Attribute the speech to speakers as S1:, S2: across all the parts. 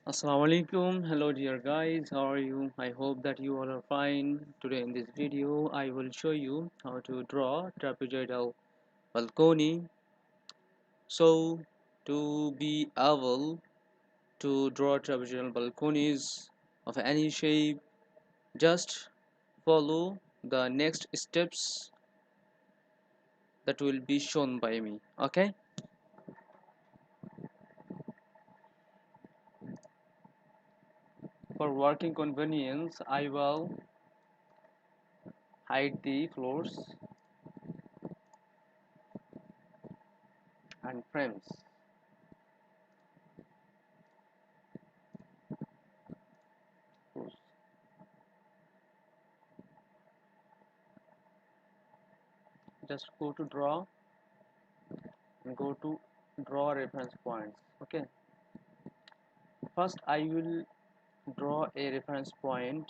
S1: Assalamu alaikum. Hello dear guys, how are you? I hope that you all are fine. Today in this video I will show you how to draw trapezoidal balcony. So to be able to draw trapezoidal balconies of any shape, just follow the next steps that will be shown by me. Okay? For working convenience I will hide the floors and frames. Just go to draw and go to draw reference points. Okay, first I will draw a reference point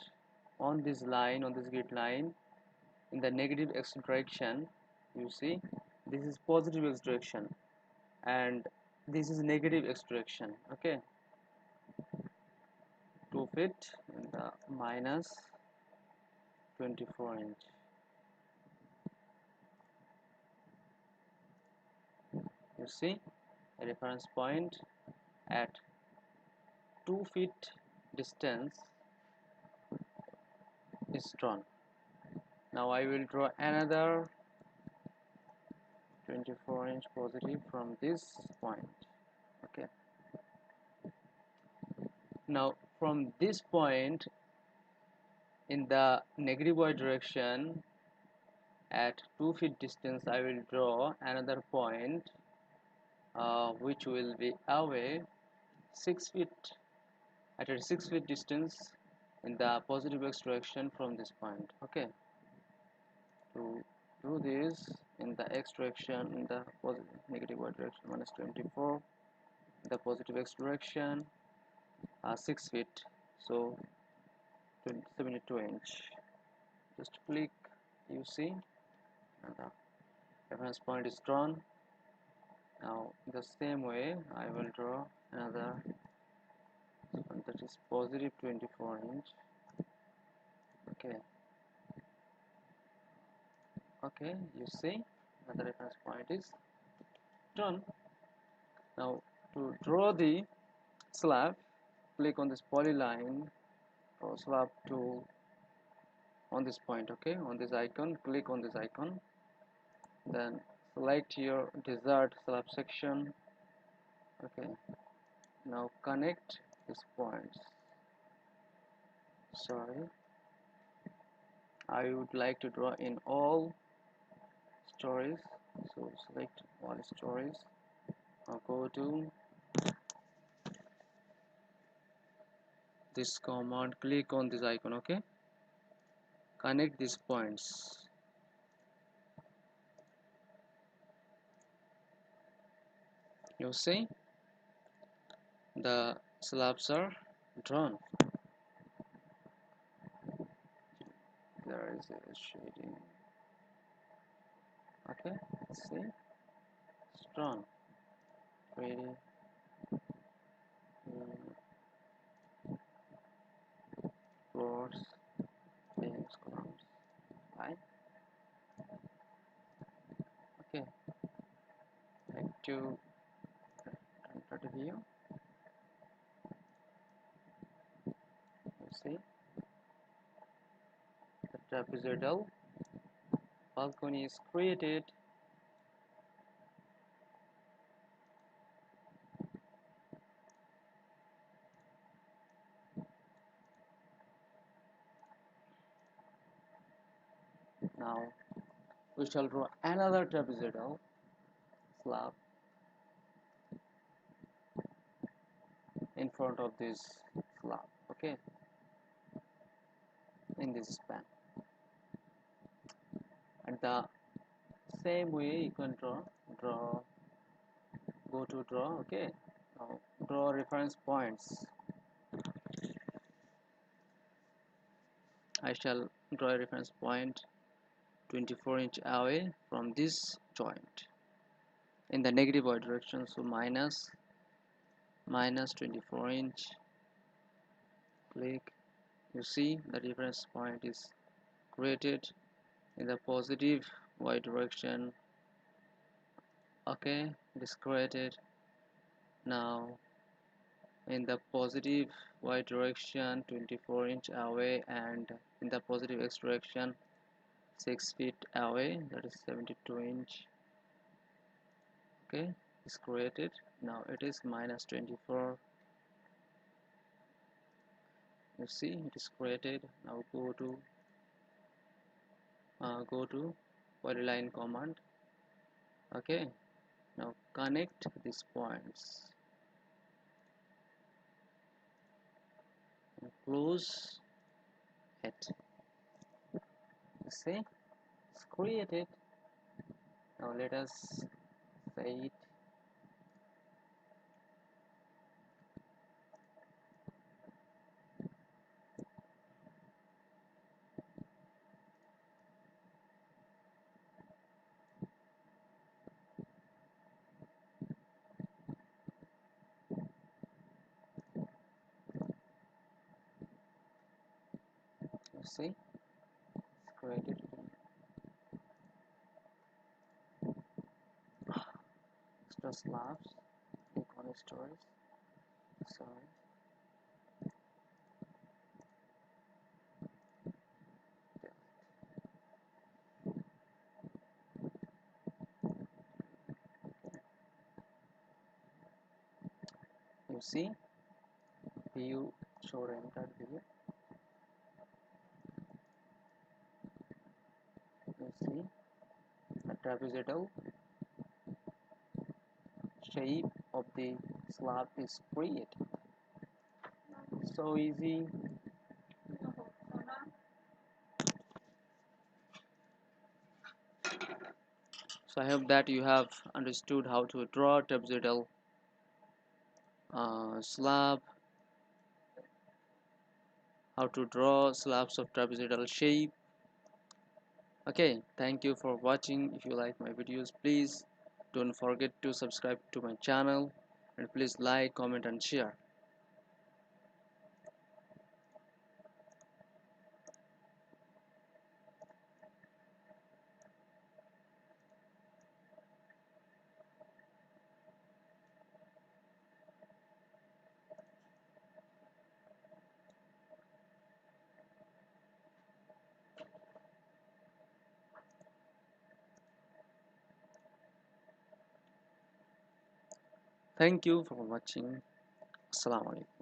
S1: on this line, on this grid line, in the negative x direction. You see, this is positive x direction and this is negative x direction. Okay, 2 feet in the minus 24 inch. You see, a reference point at 2 feet distance is drawn. Now I will draw another 24-inch positive from this point. Okay, now from this point in the negative y direction at 2 feet distance I will draw another point which will be away 6 feet, at a 6 feet distance in the positive x direction from this point. Okay, to do this in the x direction, in the positive negative y direction minus 24, the positive x direction 6 feet, so 72-inch. Just click, you see, and the reference point is drawn. Now the same way I will draw another one that is positive 24-inch. Okay, okay, you see the reference point is drawn. Now to draw the slab, click on this polyline, draw slab tool on this point. Okay, on this icon, click on this icon, then select your desired slab section. Okay, now connect these points. Sorry, I would like to draw in all stories, so select all stories. Now go to this command, click on this icon. Okay, connect these points. You see, the slabs are drawn. There is a shading. Okay, let's see, it's drawn. Pretty. Floors, beams, columns. Right. Okay, back to enter the view. You see, the trapezoidal balcony is created. Now we shall draw another trapezoidal slab in front of this slab. Okay, in this span, and the same way you can draw, go to draw. Okay, now draw reference points. I shall draw a reference point 24-inch away from this joint in the negative y direction, so minus 24-inch. click. You see the reference point is created in the positive y direction. Okay, it is created. Now in the positive y direction 24-inch away, and in the positive x direction 6 feet away, that is 72-inch. Okay, it's created. Now it is minus 24. You see it is created. Now go to polyline command. Okay, now connect these points and close it. You see it's created. Now let us say it. You see it's created. Extra slabs. Click on storage. Sorry. You see view show rendered view. You see the trapezoidal shape of the slab is created. So easy. So I hope that you have understood how to draw trapezoidal slab, how to draw slabs of trapezoidal shape. Okay, thank you for watching. If you like my videos, please don't forget to subscribe to my channel, and please like, comment and share. Thank you for watching. Assalamu alaikum.